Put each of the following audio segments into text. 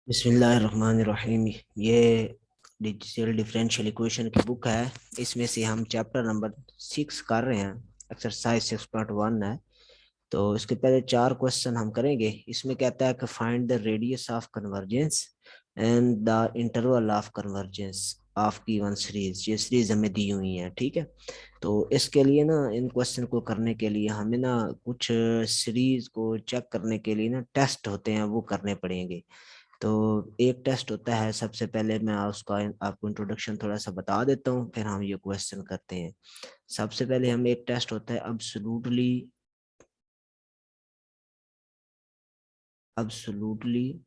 बिस्मिल्लाहिर्रहमानिर्रहीम। ये digital differential equation की बुक है। इसमें से हम चैप्टर नंबर 6 कर रहे हैं। एक्सरसाइज 6.1 है। तो इसके पहले 4 क्वेश्चन हम करेंगे। इसमें कहता है कि find the radius of convergence and the interval of convergence of given series. ये सीरीज हमें दी हुई है, ठीक है। तो इसके लिए ना, इन क्वेश्चन को करने के लिए हमें ना कुछ सीरीज को चेक करने के लिए ना टेस्ट होते हैं, वो करने पड़ेंगे। तो एक टेस्ट होता है। सबसे पहले मैं उसका आपको इंट्रोडक्शन थोड़ा सा बता देता हूँ, फिर हम ये क्वेश्चन करते हैं। सबसे पहले हम एक टेस्ट होता है अब्सोल्युटली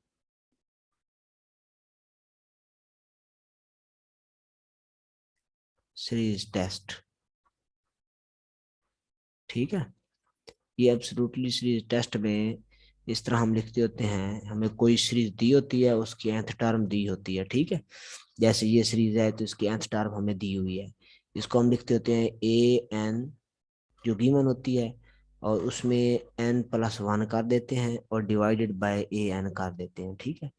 सीरीज टेस्ट, ठीक है। ये एब्सोल्युटली सीरीज टेस्ट में इस तरह हम लिखते होते हैं, हमें कोई सीरीज दी होती है, उसकी nth टर्म दी होती है, ठीक है। जैसे ये सीरीज है तो इसकी nth टर्म हमें दी हुई है। इसको हम लिखते होते हैं ए एन, जो गिवन होती है, और उसमें n+1 कर देते हैं और डिवाइडेड बाय ए एन कर देते हैं, ठीक है।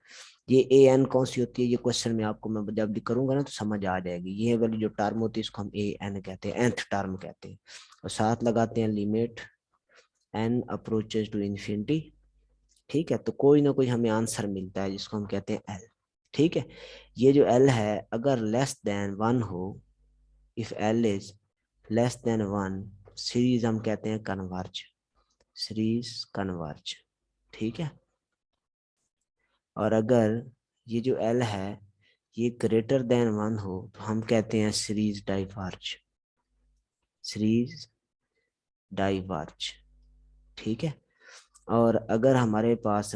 ये ए एन कौन सी होती है, ये क्वेश्चन में आपको मैं जब भी करूंगा ना तो समझ आ जाएगी। ये वाली जो टर्म होती है इसको हम ए एन कहते हैं, nth टर्म कहते हैं। और साथ लगाते हैं limit N approaches to infinity, ठीक है। तो कोई ना कोई हमें आंसर मिलता है जिसको हम कहते हैं एल, ठीक है। ये जो एल है अगर लेस देन 1 हो, if L is less than 1, series हम कहते हैं कन्वर्ज, सीरीज कन्वर्ज, ठीक है। और अगर ये जो एल है ये ग्रेटर देन 1 हो तो हम कहते हैं सीरीज डाइवर्ज, सीरीज डाइवर्ज, ठीक है। और अगर हमारे पास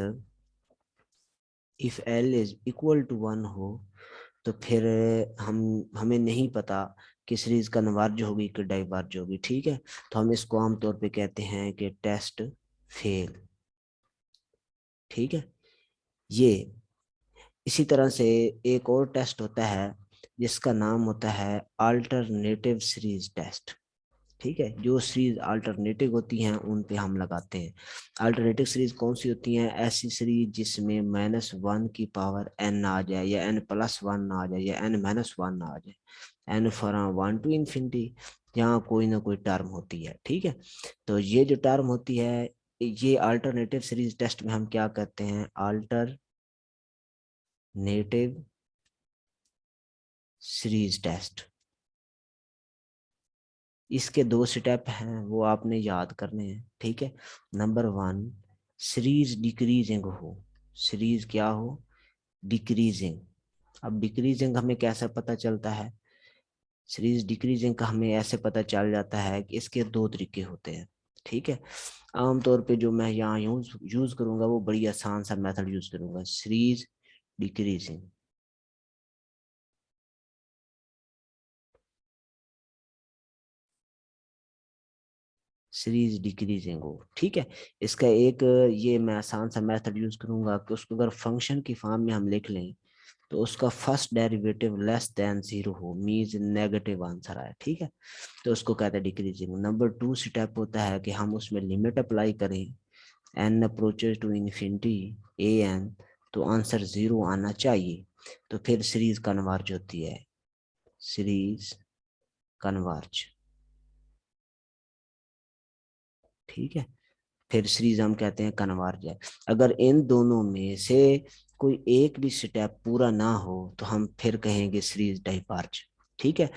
if L is equal to 1 हो तो फिर हमें नहीं पता कि सीरीज कन्वर्ज होगी कि डाइवर्ज होगी, ठीक है। तो हम इसको आमतौर पे कहते हैं कि टेस्ट फेल, ठीक है। ये इसी तरह से एक और टेस्ट होता है जिसका नाम होता है अल्टरनेटिव सीरीज टेस्ट, ठीक है। जो सीरीज अल्टरनेटिव होती हैं उन पे हम लगाते हैं। अल्टरनेटिव सीरीज कौन सी होती हैं? ऐसी सीरीज जिसमें -1 की पावर n आ जाए, या n+1 आ जाए, या n-1 आ जाए, n फ्रॉम 1 टू इन्फिनिटी, यहाँ कोई ना कोई टर्म होती है, ठीक है। तो ये जो टर्म होती है, ये अल्टरनेटिव सीरीज टेस्ट में हम क्या करते हैं? Alternative series test. इसके 2 स्टेप हैं, वो आपने याद करने हैं, ठीक है। नंबर 1, सीरीज डिक्रीजिंग हो, सीरीज क्या हो? डिक्रीजिंग। अब डिक्रीजिंग हमें कैसे पता चलता है? सीरीज डिक्रीजिंग का हमें ऐसे पता चल जाता है कि इसके 2 तरीके होते हैं, ठीक है। आमतौर पे जो मैं यहाँ यूज यूज करूंगा वो बड़ी आसान सा मेथड यूज करूंगा, सीरीज डिक्रीजिंग। सीरीज डिक्रीजिंग हो, ठीक है। इसका एक ये मैं आसान सा मेथड यूज करूंगा कि उसको अगर फंक्शन की फॉर्म में हम लिख लें तो उसका फर्स्ट डेरिवेटिव लेस देन 0 हो, मीन्स नेगेटिव आंसर आए, ठीक है। तो उसको कहते हैं डिक्रीजिंग। नंबर 2 स्टेप होता है कि हम उसमें लिमिट अप्लाई करें, n approaches to infinity a n, तो आंसर 0 आना चाहिए। तो फिर सीरीज कन्वर्ज होती है, सीरीज कन्वर्ज, ठीक है। फिर सीरीज हम कहते हैं कन्वर्ज है। अगर इन दोनों में से कोई एक भी स्टेप पूरा ना हो तो हम फिर कहेंगे सीरीज डाइवर्ज, ठीक है।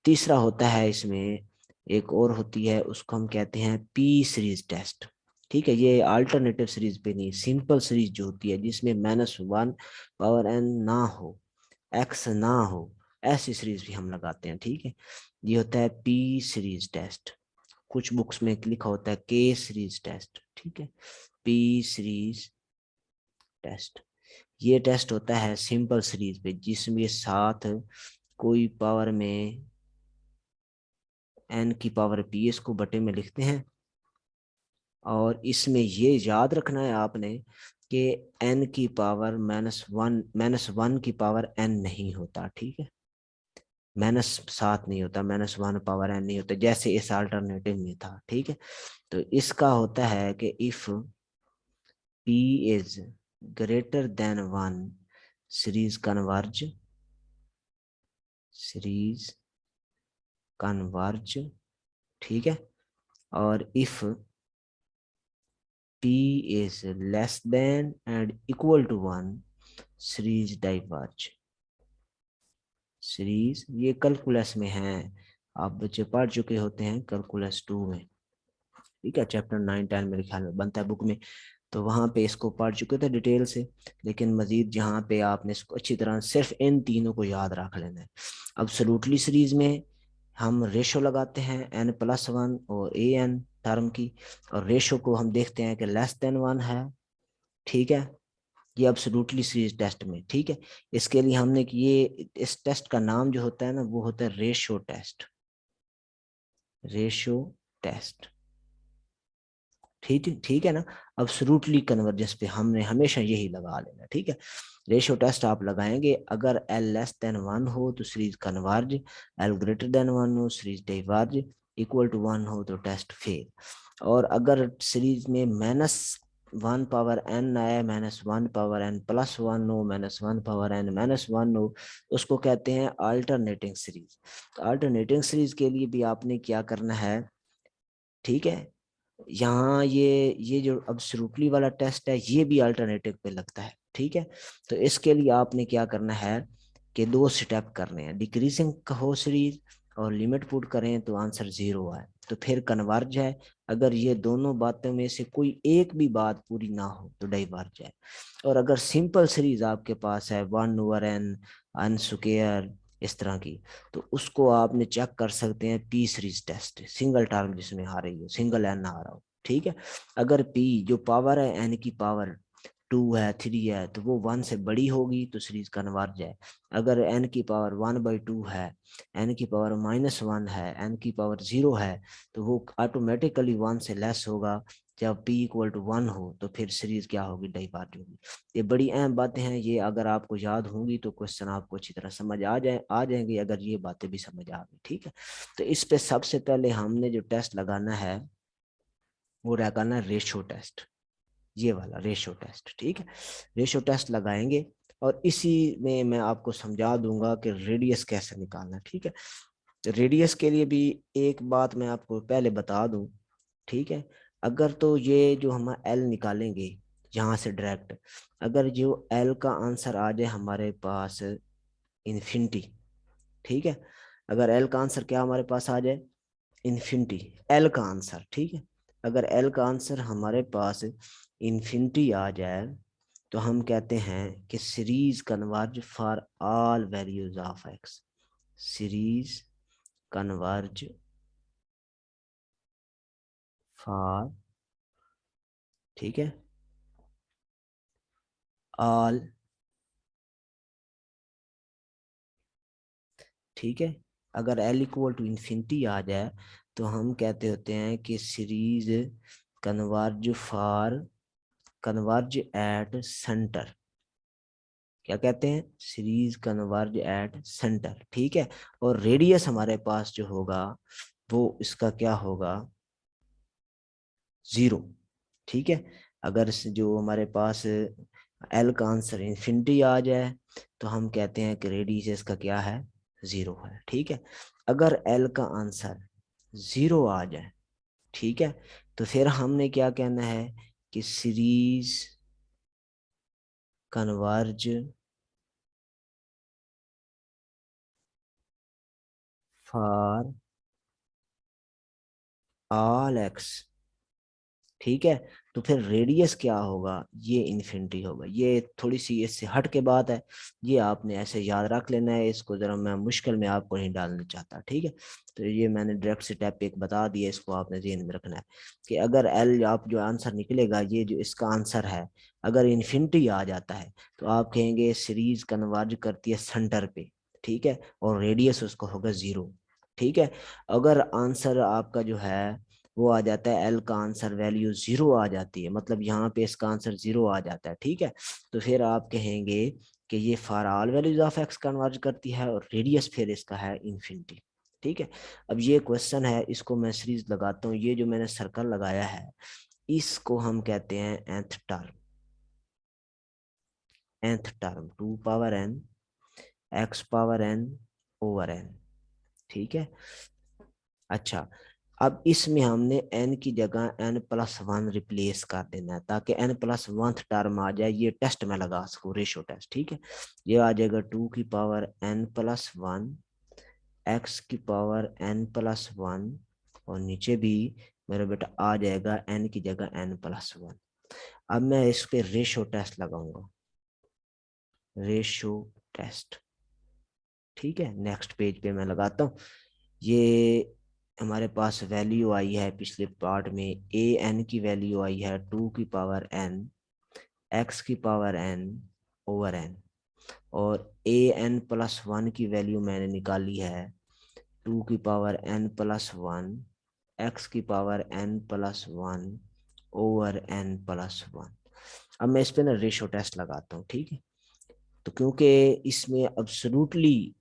तीसरा होता है इसमें, एक और होती है, उसको हम कहते हैं पी सीरीज टेस्ट, ठीक है। ये अल्टरनेटिव सीरीज पे नहीं, सिंपल सीरीज जो होती है जिसमें -1 पावर n ना हो, x ना हो, ऐसी सीरीज भी हम लगाते हैं, ठीक है। ये होता है पी सीरीज टेस्ट। कुछ बुक्स में लिखा होता है के सीरीज टेस्ट, ठीक है। पी सीरीज टेस्ट, ये टेस्ट होता है सिंपल सीरीज पे जिसमें साथ कोई पावर में n की पावर p, इसको बटे में लिखते हैं। और इसमें ये याद रखना है आपने कि n की पावर -1 की पावर n नहीं होता, ठीक है। -7 नहीं होता, -1 पावर n नहीं होता, जैसे इस अल्टरनेटिव में था, ठीक है। तो इसका होता है कि if p is greater than 1, series converge, series converge, ठीक है। और if p is less than and equal to 1, series diverge. Series ये कैलकुलस में है, आप बच्चे पढ़ चुके होते हैं कैलकुलस 2 में, ठीक है, चैप्टर 9-10 मेरे ख्याल में बनता है बुक में, तो वहाँ पे इसको पढ़ चुके थे डिटेल से। लेकिन मजीद जहाँ पे आपने इसको अच्छी तरह सिर्फ इन तीनों को याद रख लेना है। एब्सोल्यूटली सीरीज में हम रेशो लगाते हैं n+1 और an टर्म की, और रेशो को हम देखते हैं कि लेस देन 1 है, ठीक है। ये एब्सोल्युटली सीरीज टेस्ट में, ठीक है। इसके लिए हमने कि ये इस टेस्ट का नाम जो होता है ना वो होता है रेशो टेस्ट, रेशो टेस्ट, ठीक ठीक है ना। एब्सोल्युटली कन्वर्जेंस पे हमने हमेशा यही लगा लेना, ठीक है। रेशो टेस्ट आप लगाएंगे, अगर एल लेस देन 1 हो तो series converge, L greater than 1 हो सीरीज डाइवर्ज, इक्वल टू 1 हो तो टेस्ट फेल। और अगर सीरीज में -1 पावर n आए, -1 पावर n+1 हो, -1 पावर n-1 हो, उसको कहते हैं अल्टरनेटिंग सीरीज। तो अल्टरनेटिंग सीरीज के लिए भी आपने क्या करना है, ठीक है। यहाँ ये जो अब्सोल्युटली वाला टेस्ट है ये भी अल्टरनेटिव पे लगता है, ठीक है। तो इसके लिए आपने क्या करना है कि 2 स्टेप करने हैं, डिक्रीजिंग हो सीरीज और लिमिट पुट करें तो आंसर 0 आए तो फिर कन्वर्ज है। अगर ये दोनों बातों में से कोई एक भी बात पूरी ना हो तो डाइवर्ज है। और अगर सिंपल सीरीज आपके पास है 1/n n², इस तरह की, तो उसको आपने चेक कर सकते हैं p series test, single term जिसमें आ रही हो, सिंगल एन आ रहा हो, ठीक है। अगर पी जो पावर है एन की पावर 2 है 3 है तो वो 1 से बड़ी होगी तो सीरीज कन्वर्ज है। अगर एन की पावर 1/2 है, एन की पावर -1 है, एन की पावर 0 है, तो वो ऑटोमेटिकली 1 से लेस होगा। जब p इक्वल टू 1 हो तो फिर सीरीज क्या होगी, डाइवर्ज होगी। ये बड़ी अहम बातें हैं, ये अगर आपको याद होंगी तो क्वेश्चन आपको अच्छी तरह समझ आ जाएंगे, अगर ये बातें भी समझ आ गई, ठीक है। तो इस पे सबसे पहले हमने जो टेस्ट लगाना है वो लगाना है रेशो टेस्ट, ये वाला रेशो टेस्ट, ठीक है। रेशो टेस्ट लगाएंगे और इसी में मैं आपको समझा दूंगा कि रेडियस कैसे निकालना, ठीक है। रेडियस के लिए भी एक बात मैं आपको पहले बता दूं, ठीक है। अगर तो ये जो हम एल निकालेंगे यहाँ से डायरेक्ट, अगर जो एल का आंसर आ जाए हमारे पास इन्फिनिटी, ठीक है। अगर एल का आंसर क्या हमारे पास आ जाए, इन्फिनिटी, एल का आंसर, ठीक है। अगर एल का आंसर हमारे पास इन्फिनिटी आ जाए तो हम कहते हैं कि series converge for all values of x, series converge for, ठीक है, ऑल, ठीक है। अगर एल इक्वल टू इन्फिनिटी आ जाए तो हम कहते होते हैं कि series converge for, converge at centre, क्या कहते हैं, सीरीज कन्वर्ज एट सेंटर, ठीक है। और रेडियस हमारे पास जो होगा वो इसका क्या होगा, 0, ठीक है। अगर जो हमारे पास एल का आंसर इन्फिनिटी आ जाए तो हम कहते हैं कि रेडियस इसका क्या है, 0 है, ठीक है। अगर एल का आंसर 0 आ जाए, ठीक है, तो फिर हमने क्या कहना है कि series converge for all x, ठीक है। तो फिर रेडियस क्या होगा, ये इन्फिनिटी होगा। ये थोड़ी सी इससे हट के बात है, ये आपने ऐसे याद रख लेना है, इसको जरा मैं मुश्किल में आपको नहीं डालना चाहता, ठीक है। तो ये मैंने डायरेक्ट स्टेप एक बता दिया, इसको आपने ध्यान में रखना है कि अगर एल आप जो आंसर निकलेगा, ये जो इसका आंसर है, अगर इन्फिनिटी आ जाता है तो आप कहेंगे सीरीज कन्वर्ज करती है सेंटर पे, ठीक है, और रेडियस उसको होगा 0, ठीक है। अगर आंसर आपका जो है वो आ जाता है, एल का आंसर वैल्यू 0 आ जाती है, मतलब यहाँ पे इसका आंसर 0 आ जाता है, ठीक है, तो फिर आप कहेंगे कि ये for all values of x converge करती है और रेडियस फिर इसका है इन्फिनिटी, ठीक है। अब ये क्वेश्चन है, इसको मैं सीरीज लगाता हूँ, ये जो मैंने सर्कल लगाया है इसको हम कहते हैं nth term, nth term 2 power n x power n over n, ठीक है। अच्छा, अब इसमें हमने n की जगह n+1 रिप्लेस कर देना है ताकि n+1 टर्म आ जाए, ये टेस्ट में लगा सकूँ, रेशो टेस्ट, ठीक है। ये आ जाएगा 2 की पावर n+1 x की पावर n+1, और नीचे भी मेरा बेटा आ जाएगा n की जगह n+1। अब मैं इस पे रेशो टेस्ट लगाऊंगा, रेशो टेस्ट, ठीक है। नेक्स्ट पेज पे मैं लगाता हूँ। ये हमारे पास वैल्यू आई है पिछले पार्ट में, ए एन की वैल्यू आई है 2 की पावर n x की पावर n ओवर n, और ए एन प्लस 1 की वैल्यू मैंने निकाली है 2 की पावर n+1 x की पावर n+1 ओवर n+1। अब मैं इस पे ना रेशो टेस्ट लगाता हूँ, ठीक है। तो क्योंकि इसमें अब्सोल्युटली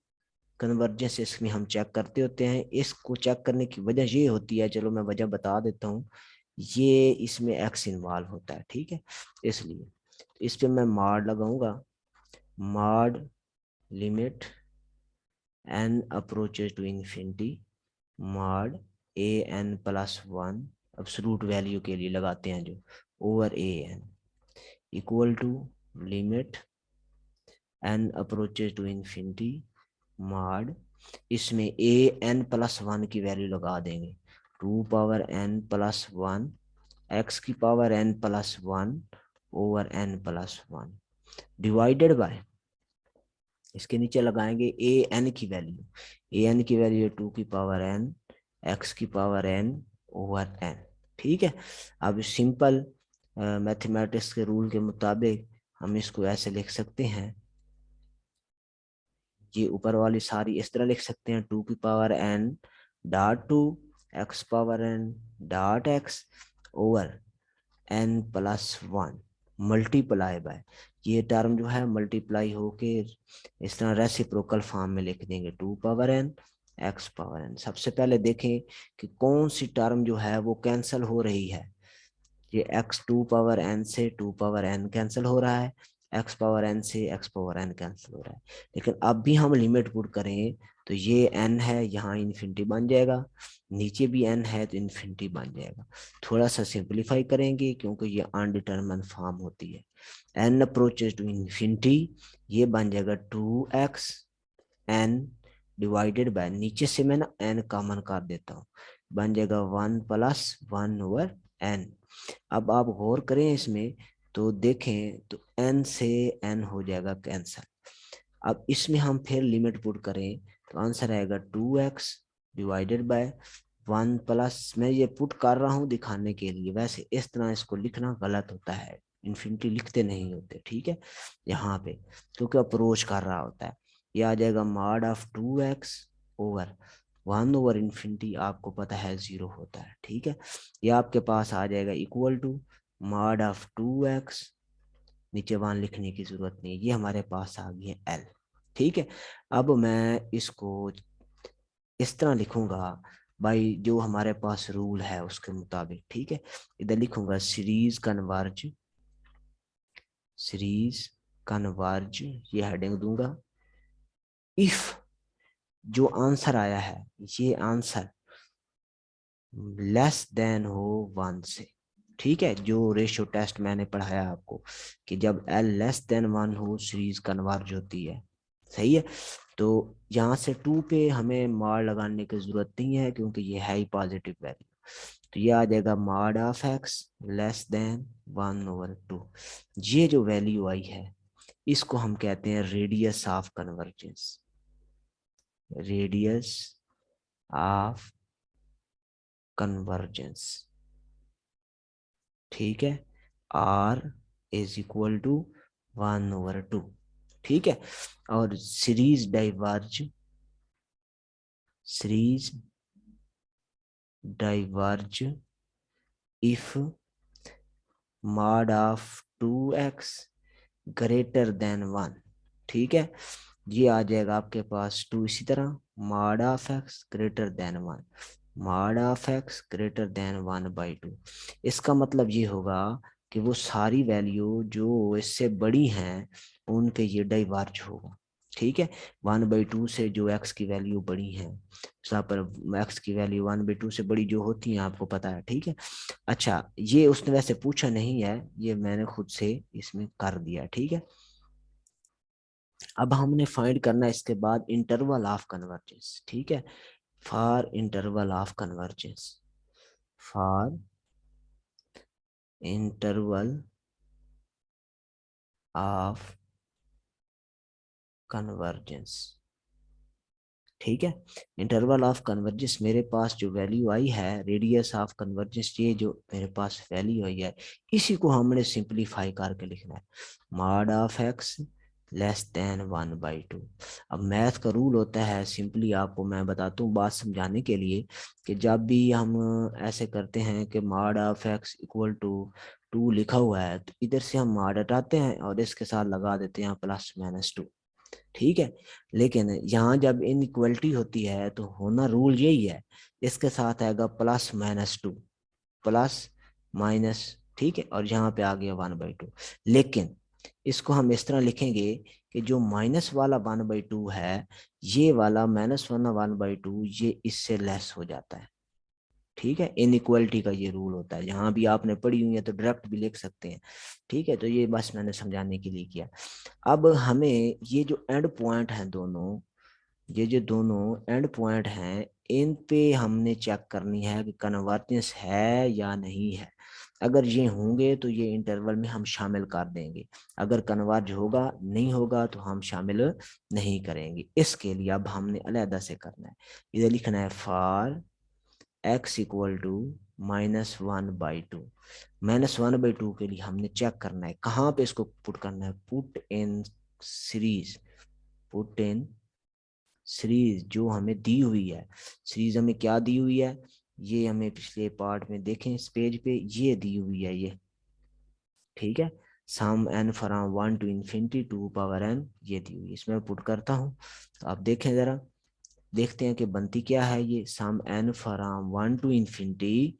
कन्वर्जेंस इसमें हम चेक करते होते हैं, इसको चेक करने की वजह ये होती है, चलो मैं वजह बता देता हूँ, ये इसमें एक्स इन्वॉल्व होता है, ठीक है। इसलिए इस पे मैं मॉड लगाऊंगा, mod limit n approaches to infinity mod a n plus one, absolute value के लिए लगाते हैं जो, over a N equal to limit n approaches to infinity mod, इसमें ए n+1 की वैल्यू लगा देंगे 2 पावर n+1 x की power n+1 over n+1 divided by, इसके नीचे लगाएंगे ए एन की वैल्यू, ए एन की वैल्यू 2 की पावर n x की पावर n ओवर n, ठीक है। अब सिंपल मैथमेटिक्स के रूल के मुताबिक हम इसको ऐसे लिख सकते हैं, ये ऊपर वाली सारी इस तरह लिख सकते हैं 2 की power n dot 2 x power n dot x over n+1 multiply by, ये टर्म जो है मल्टीप्लाई होके इस तरह रेसिप्रोकल फॉर्म में लिख देंगे 2 power n x power n। सबसे पहले देखें कि कौन सी टर्म जो है वो कैंसिल हो रही है, ये x 2 पावर n से 2 पावर n कैंसिल हो रहा है, x पावर n से x पावर n कैंसिल हो रहा है। लेकिन अब भी हम लिमिट पुट करें तो ये n है, यहाँ इन्फिनिटी बन जाएगा, नीचे भी n है तो इन्फिनिटी बन जाएगा। थोड़ा सा सिंप्लीफाई करेंगे क्योंकि ये अनडिटरमिन्ड फॉर्म होती है, n अप्रोचेज टू इन्फिनिटी, ये बन जाएगा 2x n डिवाइडेड बाय, नीचे से मैं ना n कॉमन कर देता हूँ, बन जाएगा 1+1 ओवर n। अब आप गौर करें इसमें तो देखें तो n से n हो जाएगा कैंसल। अब इसमें हम फिर लिमिट पुट करें तो आंसर आएगा 2x डिवाइडेड बाय 1 प्लस, मैं ये पुट कर रहा हूँ दिखाने के लिए, वैसे इस तरह इसको लिखना गलत होता है, इन्फिनिटी लिखते नहीं होते, ठीक है, यहाँ पे क्योंकि अप्रोच कर रहा होता है। ये आ जाएगा mod of 2x over 1 over infinity, आपको पता है 0 होता है, ठीक है। ये आपके पास आ जाएगा equal to mod of 2x, नीचे 1 लिखने की जरूरत नहीं, ये हमारे पास आ गई है l, ठीक है। अब मैं इसको इस तरह लिखूंगा भाई, जो हमारे पास रूल है उसके मुताबिक, ठीक है। इधर लिखूंगा सीरीज कन्वर्ज, सीरीज कन्वर्ज, ये हेडिंग दूंगा, इफ जो आंसर आया है ये आंसर लेस देन हो 1 से, ठीक है। जो रेशियो टेस्ट मैंने पढ़ाया आपको कि जब l लेस देन 1 हो सीरीज कन्वर्ज होती है, सही है। तो यहाँ से 2 पे हमें मार लगाने की जरूरत नहीं है क्योंकि ये है ही पॉजिटिव वैल्यू, तो ये आ जाएगा mod of x less than 1 over 2। ये जो वैल्यू आई है इसको हम कहते हैं radius of convergence, radius of convergence, ठीक है, r is equal to 1 over 2, ठीक है। और series diverge, series diverge if mod of 2x greater than 1, ठीक है। ये आ जाएगा आपके पास 2, इसी तरह mod of x greater than 1, mod of x greater than 1/2। इसका मतलब ये होगा कि वो सारी वैल्यू जो इससे बड़ी हैं उनके ये डाइवर्ज होगा। ठीक है, 1/2 से जो x की वैल्यू बड़ी है, यहाँ पर x की वैल्यू 1/2 से बड़ी जो होती है आपको पता है। ठीक है, अच्छा ये उसने वैसे पूछा नहीं है, ये मैंने खुद से इसमें कर दिया। ठीक है, अब हमने फाइंड करना है इसके बाद इंटरवल ऑफ कन्वर्जेंस। ठीक है, for interval of convergence, for interval of convergence. ठीक है, इंटरवल ऑफ कन्वर्जेंस मेरे पास जो वैल्यू आई है, रेडियस ऑफ कन्वर्जेंस, ये जो मेरे पास वैल्यू आई है, इसी को हमने सिंपलीफाई करके लिखना है, mod of x less than 1/2। अब मैथ का रूल होता है, सिंपली आपको मैं बताता हूँ बात समझाने के लिए, कि जब भी हम ऐसे करते हैं कि mod of x equal to 2 लिखा हुआ है, तो इधर से हम मॉड हटाते हैं और इसके साथ लगा देते हैं +-2। ठीक है, लेकिन यहाँ जब इनइक्वलिटी होती है तो होना रूल यही है, इसके साथ आएगा +-2, प्लस माइनस। ठीक है, और यहाँ पे आ गया 1/2। लेकिन इसको हम इस तरह लिखेंगे कि जो माइनस वाला 1/2 है, ये वाला -1/2 ये इससे लेस हो जाता है। ठीक है, इनइक्वालिटी का ये रूल होता है, जहां भी आपने पढ़ी हुई है तो डायरेक्ट भी लिख सकते हैं। ठीक है, तो ये बस मैंने समझाने के लिए किया। अब हमें ये जो एंड पॉइंट हैं दोनों, ये जो दोनों एंड पॉइंट हैं, इन पे हमने चेक करनी है कि कन्वर्जेंस है या नहीं है। अगर ये होंगे तो ये इंटरवल में हम शामिल कर देंगे, अगर कन्वर्ज होगा नहीं होगा तो हम शामिल नहीं करेंगे। इसके लिए अब हमने अलहदा से करना है, इधर लिखना है फॉर x इक्वल टू -1/2। -1/2 के लिए हमने चेक करना है, कहाँ पे इसको पुट करना है, put in series, put in series जो हमें दी हुई है। सीरीज हमें क्या दी हुई है, ये हमें पिछले पार्ट में देखें, इस पेज पे ये दी हुई है ये। ठीक है, sum n from 1 to infinity 2 power n, ये दी हुई है, इसमें पुट करता हूँ। तो आप देखें जरा, देखते हैं कि बनती क्या है। ये sum n from 1 to infinity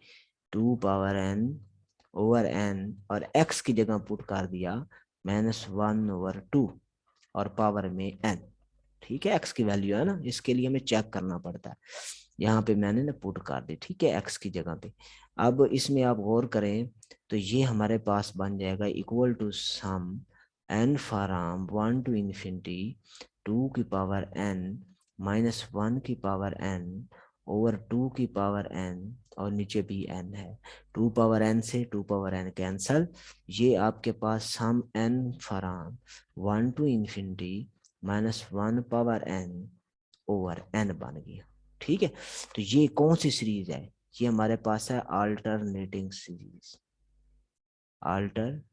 2 power n over n, और x की जगह पुट कर दिया -1/2 और पावर में n। ठीक है, x की वैल्यू है ना, इसके लिए हमें चेक करना पड़ता है, यहाँ पे मैंने ना पुट कर दी। ठीक है, x की जगह पे। अब इसमें आप गौर करें तो ये हमारे पास बन जाएगा equal to sum n from 1 to infinity 2 की पावर n -1 की पावर n ओवर 2 की पावर n, और नीचे भी n है। 2 पावर n से 2 पावर n कैंसल, ये आपके पास sum n from 1 to infinity -1 power n over n बन गया। ठीक है, तो ये कौन सी सीरीज है, ये हमारे पास है अल्टरनेटिंग सीरीज, अल्टरनेटिंग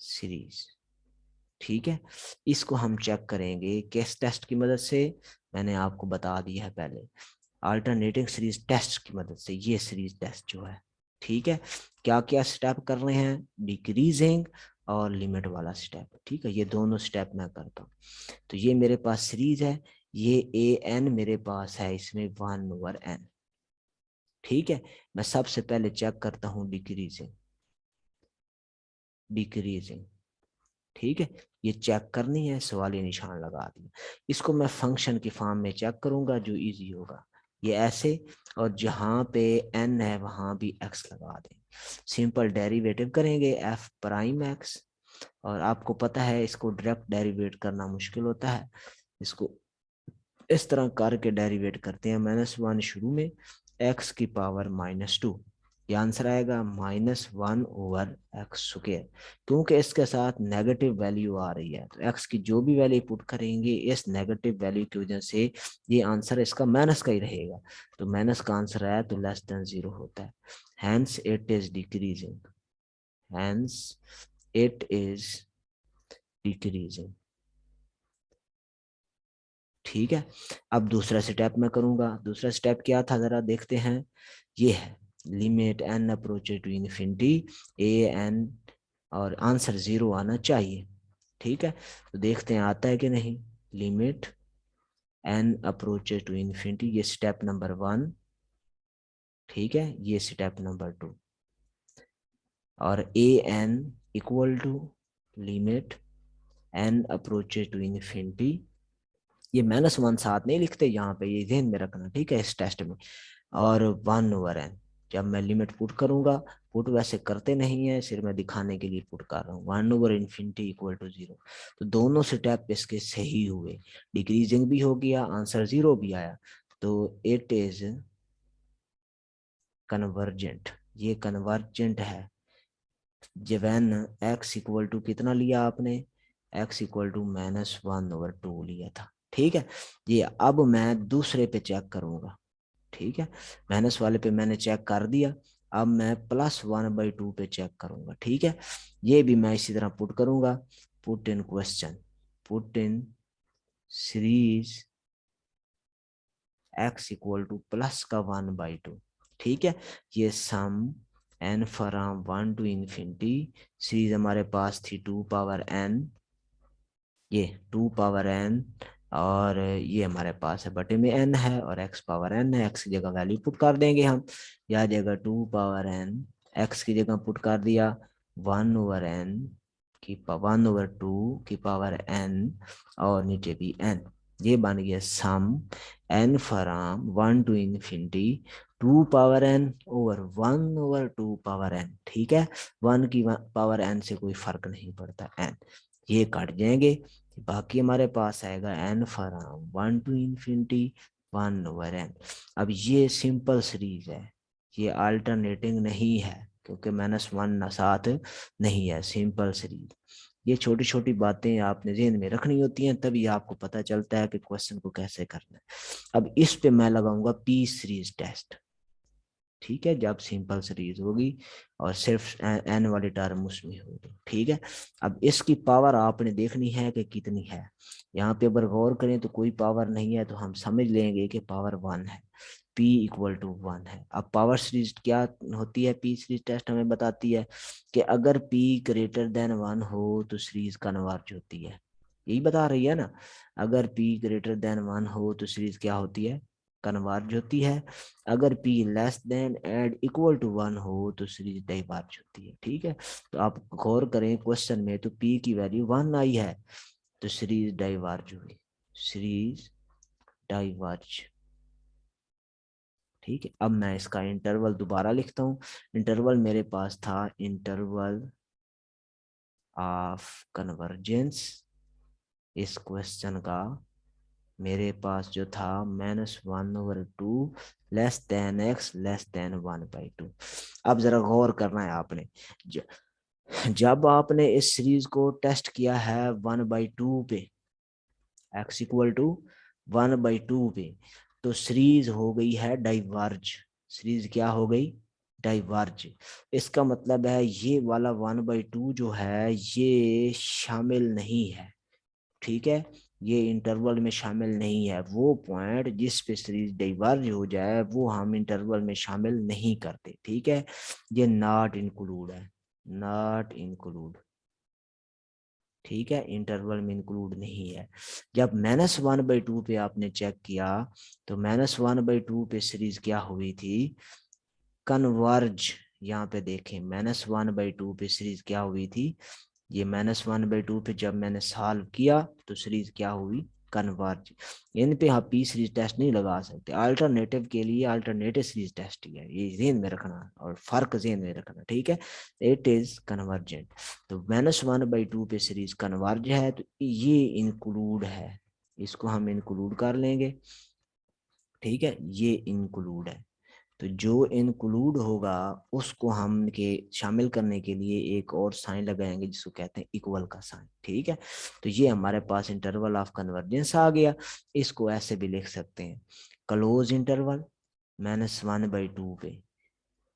सीरीज। ठीक है, इसको हम चेक करेंगे किस टेस्ट की मदद से, मैंने आपको बता दिया है पहले, अल्टरनेटिंग सीरीज टेस्ट की मदद से, ये सीरीज टेस्ट जो है। ठीक है, क्या क्या स्टेप कर रहे हैं, डिक्रीजिंग और लिमिट वाला स्टेप। ठीक है, ये दोनों स्टेप मैं करता हूँ। तो ये मेरे पास सीरीज है, ये ए एन मेरे पास है, इसमें 1/n। ठीक है, मैं सबसे पहले चेक करता हूँ डिक्रीजिंग, डिक्रीजिंग। ठीक है, ये चेक करनी है, सवाल ये निशान लगा दिया। इसको मैं फंक्शन की फॉर्म में चेक करूंगा जो इजी होगा, ये ऐसे, और जहां पे n है वहां भी x लगा दें, सिंपल डेरिवेटिव करेंगे f प्राइम x। और आपको पता है इसको डायरेक्ट डेरिवेट करना मुश्किल होता है, इसको इस तरह करके डेरिवेट करते हैं, -1 शुरू में, x की पावर -2, ये आंसर आएगा -1/x²। क्योंकि इसके साथ नेगेटिव वैल्यू आ रही है, तो x की जो भी वैल्यू पुट करेंगे इस नेगेटिव वैल्यू की वजह से ये आंसर इसका माइनस का ही रहेगा, तो माइनस का आंसर आया तो <0 होता है, hence it is decreasing, hence it is decreasing. ठीक है, अब दूसरा स्टेप मैं करूंगा, दूसरा स्टेप क्या था जरा देखते हैं, ये है limit n approach to infinity a n, और आंसर 0 आना चाहिए। ठीक है, तो देखते हैं आता है कि नहीं, limit n approach to infinity, ये स्टेप नंबर 1। ठीक है, ये स्टेप नंबर 2। और A N equal to limit N approaches to infinity. ये -1 साथ नहीं लिखते यहाँ पे, ये ध्यान में रखना, ठीक है, इस टेस्ट में। और 1/n, जब मैं लिमिट पुट करूंगा, पुट वैसे करते नहीं है, सिर्फ मैं दिखाने के लिए पुट कर रहा हूँ, 1/∞ इक्वल टू 0। तो दोनों स्टेप इसके सही हुए, डिक्रीजिंग भी हो गया, आंसर 0 भी आया। तो इट इज कन्वर्जेंट, ये कन्वर्जेंट है। जब एक्स इक्वल टू कितना लिया आपने, एक्स इक्वल टू -1/2 लिया था, ठीक है। ये अब मैं दूसरे पे चेक करूंगा, ठीक है, माइनस वाले पे मैंने चेक कर दिया, अब मैं +1/2 पे चेक करूंगा, ठीक है। ये भी मैं इसी तरह पुट करूंगा, put in question, put in series x equal to plus का 1/2, ठीक है। ये sum n from 1 to infinity, series हमारे पास थी 2 पावर n, ये 2 पावर n, और ये हमारे पास है बटे में n है, और x पावर n है, x की जगह वैल्यू पुट कर देंगे हम, या जगह 2 पावर n, x की जगह पुट कर दिया 1/n की 1/2 की पावर n, और नीचे भी n। ये बन गया sum n from 1 to infinity 2 power n over 1/2 power n, ठीक है। 1 की पावर n से कोई फर्क नहीं पड़ता, n ये कट जाएंगे, बाकी हमारे पास आएगा n from 1 to infinity 1/n। अब ये सिंपल सीरीज है, ये अल्टरनेटिंग नहीं है, क्योंकि -1 साथ नहीं है, सिंपल सीरीज। ये छोटी छोटी बातें आपने ज़हन में रखनी होती हैं, तभी आपको पता चलता है कि क्वेश्चन को कैसे करना है। अब इस पे मैं लगाऊंगा पी सीरीज टेस्ट, ठीक है, जब सिंपल सीरीज होगी और सिर्फ एन वाली टर्म उसमें होगी, ठीक है। अब इसकी पावर आपने देखनी है कि कितनी है, यहाँ पे अगर गौर करें तो कोई पावर नहीं है, तो हम समझ लेंगे कि पावर 1 है, P इक्वल टू 1 है। अब पावर सीरीज क्या होती है, पी सीरीज टेस्ट हमें बताती है कि अगर P ग्रेटर देन 1 हो तो सीरीज कन्वर्ज होती है, यही बता रही है ना। अगर P ग्रेटर देन 1 हो तो सीरीज क्या होती है, कन्वर्ज होती है। अगर P less than and equal to 1 हो तो सीरीज डाइवर्ज होती है, ठीक है। तो आप गौर करें क्वेश्चन में, तो P की वैल्यू 1 आई है, तो सीरीज डाइवर्ज हुई, सीरीज डाइवर्ज, ठीक है। अब मैं इसका इंटरवल दोबारा लिखता हूँ, इंटरवल मेरे पास था इंटरवल ऑफ कन्वर्जेंस, इस क्वेश्चन का मेरे पास जो था -1/2 less than x less than 1/2। अब जरा गौर करना है आपने, जब आपने इस सीरीज को टेस्ट किया है 1/2 पे, x इक्वल टू 1/2 पे, तो सीरीज हो गई है डाइवर्ज, सीरीज क्या हो गई, डाइवर्ज। इसका मतलब है ये वाला 1/2 जो है ये शामिल नहीं है, ठीक है, ये इंटरवल में शामिल नहीं है, वो पॉइंट जिस पे सीरीज डाइवर्ज हो जाए वो हम इंटरवल में शामिल नहीं करते, ठीक है। ये नॉट इंक्लूड है, नॉट इंक्लूड, ठीक है, इंटरवल में इंक्लूड नहीं है। जब -1/2 पे आपने चेक किया, तो -1/2 पे सीरीज क्या हुई थी, कन्वर्ज। यहाँ पे देखें -1/2 पे सीरीज क्या हुई थी, ये -1/2 पे जब मैंने सॉल्व किया तो सीरीज क्या हुई, कन्वर्ज। इन पे आप पी सीरीज टेस्ट नहीं लगा सकते, अल्टरनेटिव के लिए अल्टरनेटिव सीरीज टेस्ट ही है, ये जेन में रखना और फर्क जेन में रखना, ठीक है। इट इज कन्वर्जेंट, तो -1/2 पे सीरीज कन्वर्ज है, तो ये इंक्लूड है, इसको हम इंक्लूड कर लेंगे, ठीक है, ये इंक्लूड है। तो जो इंक्लूड होगा उसको हम के शामिल करने के लिए एक और साइन लगाएंगे जिसको कहते हैं इक्वल का साइन, ठीक है। तो ये हमारे पास इंटरवल ऑफ कन्वर्जेंस आ गया। इसको ऐसे भी लिख सकते हैं, क्लोज इंटरवल -1/2 पे,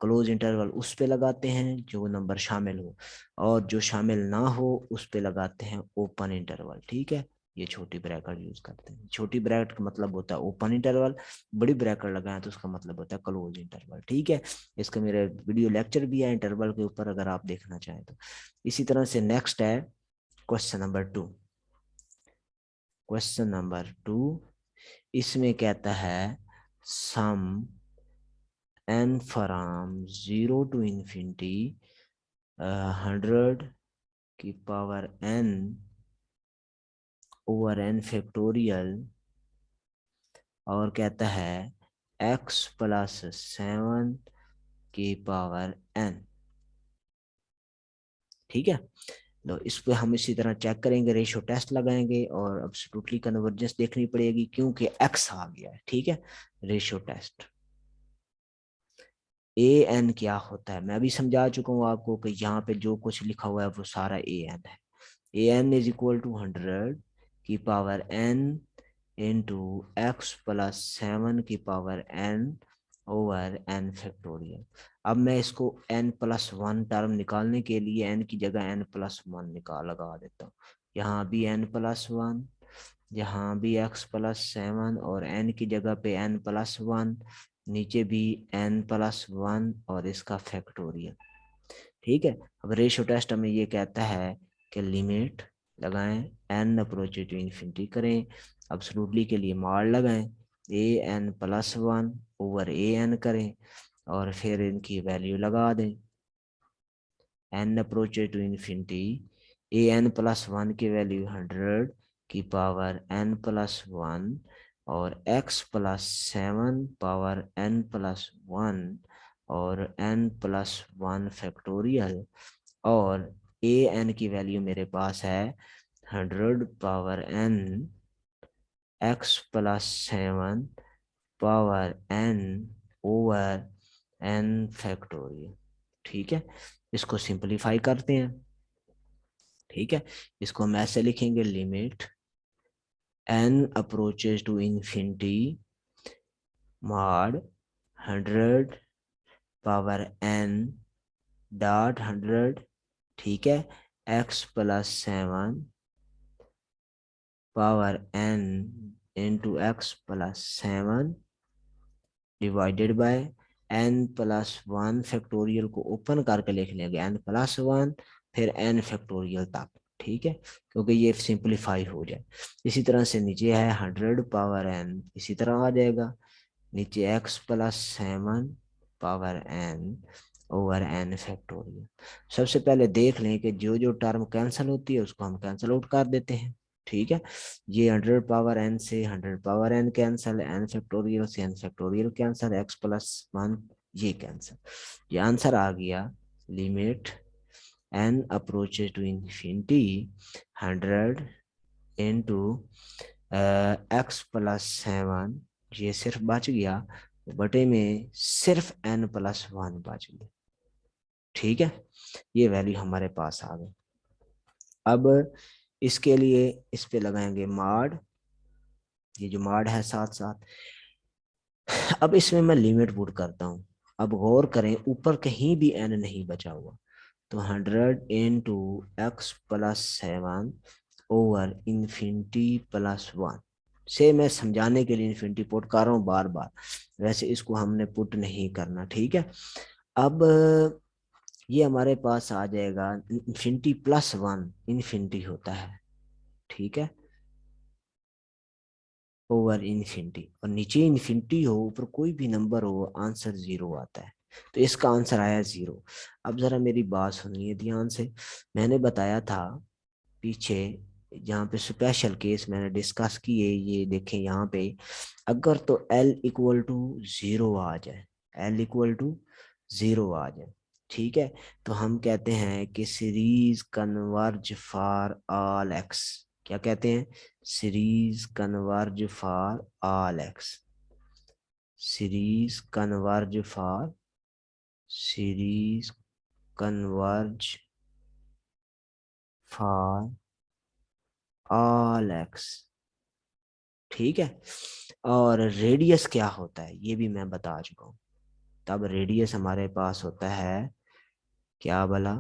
क्लोज इंटरवल उस पे लगाते हैं जो नंबर शामिल हो, और जो शामिल ना हो उस पे लगाते हैं ओपन इंटरवल, ठीक है। ये छोटी ब्रैकेट यूज करते हैं, छोटी ब्रैकेट का मतलब होता है ओपन इंटरवल, बड़ी ब्रैकेट लगाएं तो उसका मतलब होता है क्लोज इंटरवल, ठीक है। इसका मेरा वीडियो लेक्चर भी है इंटरवल के ऊपर, अगर आप देखना चाहें तो। इसी तरह से नेक्स्ट है क्वेश्चन नंबर 2, क्वेश्चन नंबर 2 इसमें कहता है sum n from 0 to infinity 100 की power n over n factorial, और कहता है x प्लस 7 की पावर n। ठीक है, तो इस पे हम इसी तरह चेक करेंगे, रेशियो टेस्ट लगाएंगे और एब्सोल्युटली कन्वर्जेंस देखनी पड़ेगी क्योंकि x आ गया है। ठीक है, रेशियो टेस्ट ए एन क्या होता है मैं अभी समझा चुका हूँ आपको कि यहाँ पे जो कुछ लिखा हुआ है वो सारा ए एन है। A N is equal to 100 की power n into x plus 7 की power n over n factorial. अब मैं इसको n+1 टर्म निकालने के लिए n की जगह n+1 लगा देता हूँ। यहाँ भी n+1, यहाँ भी x+7 और n की जगह पे n+1, नीचे भी n+1 और इसका फैक्टोरियल। ठीक है, अब रेशियो टेस्ट हमें ये कहता है कि लिमिट लगाएं, n अप्रोचेस टू इन्फिनिटी करें, एब्सोल्युटली के लिए मॉड लगाएं, an+1 ओवर an करें और फिर इनकी वैल्यू लगा दें। n approaches to infinity, an+1 की वैल्यू 100 की पावर n+1 और x+7 पावर n+1 और n+1 फैक्टोरियल, और ए एन की वैल्यू मेरे पास है 100 power n x+7 power n over n factorial. ठीक है, इसको सिंपलीफाई करते हैं। ठीक है, इसको हम ऐसे लिखेंगे, limit n approaches to infinity mod 100 power n dot 100, ठीक है, x+7 power n into x+7 divided by n+1 factorial को ओपन करके लिख लेंगे n+1 फिर n फैक्टोरियल तक। ठीक है, क्योंकि ये सिंपलीफाई हो जाए। इसी तरह से नीचे है 100 पावर n, इसी तरह आ जाएगा, नीचे x+7 power n over n factorial. सबसे पहले देख लें कि जो जो टर्म कैंसिल होती है उसको हम कैंसिल आउट कर देते हैं। ठीक है, ये 100 पावर n से 100 power n cancel, n factorial से n फैक्टोरियल कैंसिल, x+1 ये कैंसिल, ये आंसर आ गया। Limit n approaches to infinity 100 into x+7, ये सिर्फ बच गया, बटे में सिर्फ n+1 बच गया। ठीक है, ये वैल्यू हमारे पास आ गई। अब इसके लिए इस पे लगाएंगे मॉड, ये जो मॉड है साथ साथ। अब इसमें मैं लिमिट पुट करता हूँ। अब गौर करें, ऊपर कहीं भी n नहीं बचा हुआ, तो 100 इंटू x+7 ओवर इंफिनिटी+1 से मैं समझाने के लिए इंफिनिटी पुट कर रहा हूँ बार बार, वैसे इसको हमने पुट नहीं करना। ठीक है, अब ये हमारे पास आ जाएगा इंफिनिटी+1, इंफिनिटी होता है, ठीक है, ओवर इंफिनिटी, और नीचे इंफिनिटी हो ऊपर कोई भी नंबर हो आंसर 0 आता है, तो इसका आंसर आया 0। अब जरा मेरी बात सुनिए ध्यान से, मैंने बताया था पीछे जहाँ पे स्पेशल केस मैंने डिस्कस किए, ये देखें यहाँ पे, अगर तो l=0 आ जाए, l=0 आ जाए, ठीक है, तो हम कहते हैं कि series converge for all x. क्या कहते हैं? Series converge for all x, series converge for, series converge for all x. ठीक है, और रेडियस क्या होता है ये भी मैं बता चुका हूँ। तब रेडियस हमारे पास होता है क्या भला,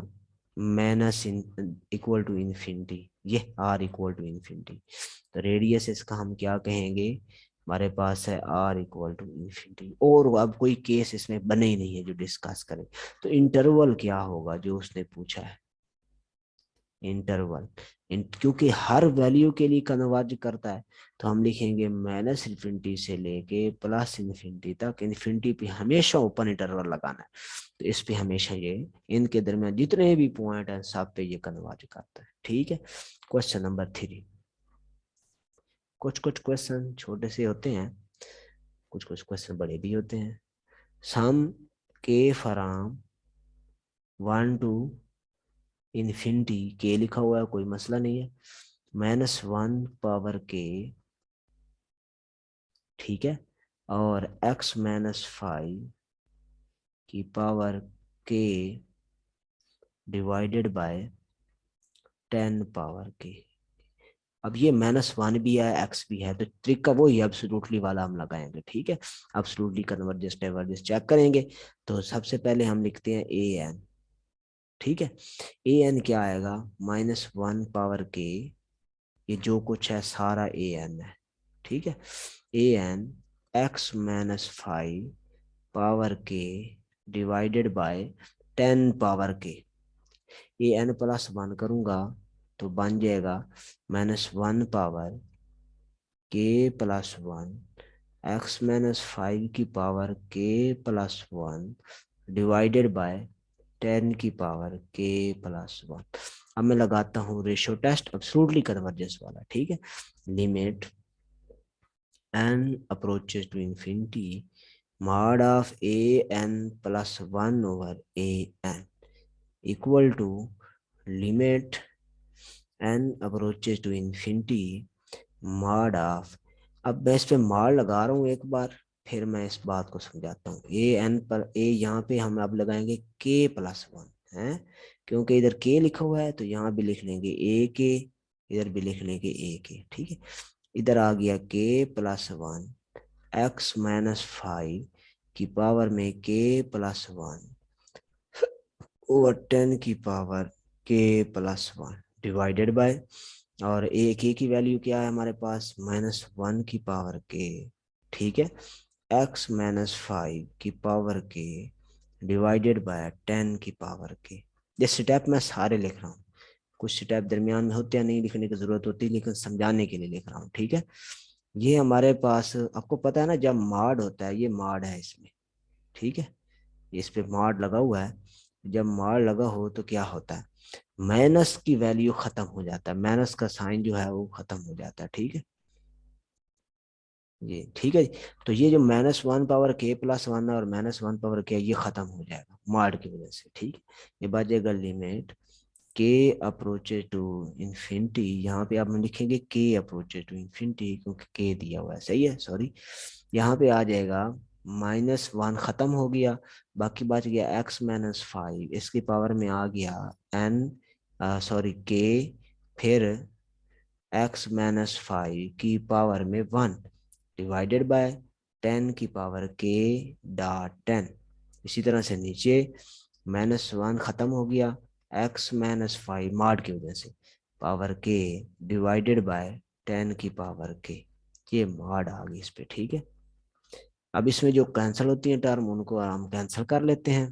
माइनस इक्वल टू इन्फिनिटी, ये आर इक्वल टू इन्फिनिटी, तो रेडियस इसका हम क्या कहेंगे, हमारे पास है आर इक्वल टू इन्फिनिटी। और अब कोई केस इसमें बने ही नहीं है जो डिस्कस करें, तो इंटरवल क्या होगा जो उसने पूछा है, इंटरवल। क्योंकि हर वैल्यू के लिए कन्वर्ज करता है, तो हम लिखेंगे माइनस इन्फिनिटी से लेके प्लस इन्फिनिटी तक, इन्फिनिटी पे हमेशा ओपन इंटरवल लगाना है। तो इस पे हमेशा ये इनके दरमियान जितने भी पॉइंट हैं सब पे ये कन्वर्ज करता है। ठीक है। Question number 3। कुछ कुछ क्वेश्चन छोटे से होते हैं, कुछ कुछ क्वेश्चन बड़े भी होते हैं। सम के फ्रॉम 1 टू इन्फिनिटी, के लिखा हुआ है कोई मसला नहीं है, -1 पावर के, ठीक है, और x-5 की पावर के डिवाइडेड बाय 10 पावर के। अब ये -1 भी है, x भी है, तो ट्रिक का वो ही एब्सोल्युटली वाला हम लगाएंगे। ठीक है, एब्सोल्युटली कन्वर्जेंस डाइवर्जेंस चेक करेंगे। तो सबसे पहले हम लिखते हैं ए एन। ठीक है, ए एन क्या आएगा, -1 पावर के, ये जो कुछ है सारा ए एन है। ठीक है, ए एन x-5 पावर के डिवाइडेड बाय 10 पावर के। ए एन प्लस 1 करूंगा तो बन जाएगा -1 पावर के प्लस 1 x-5 की पावर के प्लस 1 डिवाइडेड बाय 10 की पावर के प्लस 1। अब मैं लगाता हूँ रेशियो टेस्ट एब्सोल्युटली कन्वर्जेंस वाला। ठीक है, limit n approaches to infinity mod of a n plus 1 over a n equal to limit n approaches to infinity mod of। अब मैं इस पे mod लगा रहा हूँ एक बार, फिर मैं इस बात को समझाता हूँ। ए एन पर ए, यहाँ पे हम अब लगाएंगे के प्लस 1 है, क्योंकि इधर के लिखा हुआ है तो यहाँ भी लिख लेंगे ए के, इधर भी लिख लेंगे ए के। ठीक है, इधर आ गया के प्लस 1 x-5 की पावर में के प्लस 1 ओवर 10 की पावर के प्लस 1 डिवाइडेड बाय, और ए के की वैल्यू क्या है हमारे पास, -1 की पावर के। ठीक है, x-5 की पावर के डिवाइडेड बाय 10 की पावर के। ये स्टेप मैं सारे लिख रहा हूँ, कुछ स्टेप दरमियान में होते हैं नहीं लिखने की जरूरत होती, लेकिन समझाने के लिए लिख रहा हूँ। ठीक है, ये हमारे पास आपको पता है ना, जब मॉड होता है, ये मॉड है इसमें। ठीक है, इस पे मॉड लगा हुआ है, जब मॉड लगा हो तो क्या होता है, माइनस की वैल्यू खत्म हो जाता है, माइनस का साइन जो है वो खत्म हो जाता है। ठीक है, ये ठीक है। तो ये जो -1 पावर के प्लस 1 और -1 पावर के, ये खत्म हो जाएगा मॉड की वजह से। ठीक है, ये बचेगा लिमिट के अप्रोचेज टू इन्फिनिटी, यहाँ पे आप लिखेंगे के अप्रोचेज टू इन्फिनिटी, क्योंकि के दिया हुआ है, सही है, सॉरी। यहाँ पे आ जाएगा -1 खत्म हो गया, बाकी बच गया x-5, इसकी पावर में आ गया n, सॉरी के, फिर x-5 की पावर में 1 डिवाइडेड बाय 10 की पावर के डॉट 10। इसी तरह से नीचे -1 खत्म हो गया, x-5 मॉड की वजह से पावर के डिवाइडेड बाय 10 की पावर के, ये मॉड आ गई इस पे। ठीक है, अब इसमें जो कैंसिल होती है टर्म, उनको हम कैंसिल कर लेते हैं।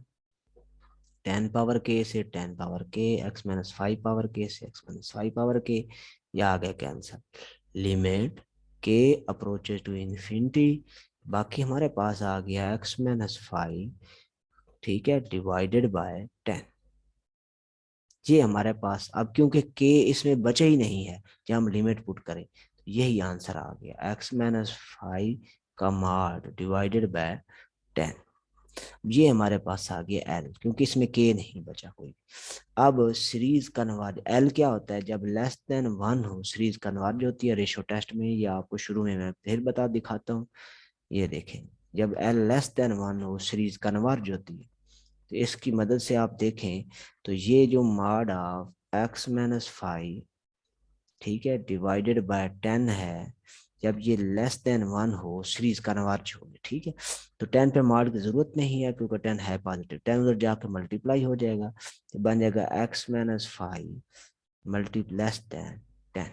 10 पावर के से 10 पावर के, x-5 पावर के से x-5 पावर के, ये आ गया कैंसिल। लिमिट के अप्रोचेज टू इन्फिनिटी, बाकी हमारे पास आ गया x-5, ठीक है, डिवाइडेड बाय 10। ये हमारे पास अब, क्योंकि के इसमें बचे ही नहीं है, जब हम लिमिट पुट करें तो यही आंसर आ गया, x-5 का मॉड डिवाइडेड बाय 10। ये हमारे पास आ गया एल, क्योंकि इसमें के नहीं बचा कोई। अब सीरीज कन्वर्ज, एल क्या होता है, जब लेस देन 1 हो सीरीज कन्वर्ज होती है रेशो टेस्ट में, या आपको शुरू में मैं फिर बता दिखाता हूँ। ये देखें, जब एल लेस देन 1 हो सीरीज कन्वर्ज होती है, तो इसकी मदद से आप देखें तो ये जो मॉड ऑफ x-5, ठीक है, डिवाइडेड बाय 10 है, जब ये लेस देन 1 हो सीरीज कन्वर्ज होगी। ठीक है, तो 10 पे मॉड की जरूरत नहीं है, क्योंकि 10 है पॉजिटिव, 10 उधर जाकर मल्टीप्लाई हो जाएगा, तो बन जाएगा x-5 मल्टी लेस देन 10।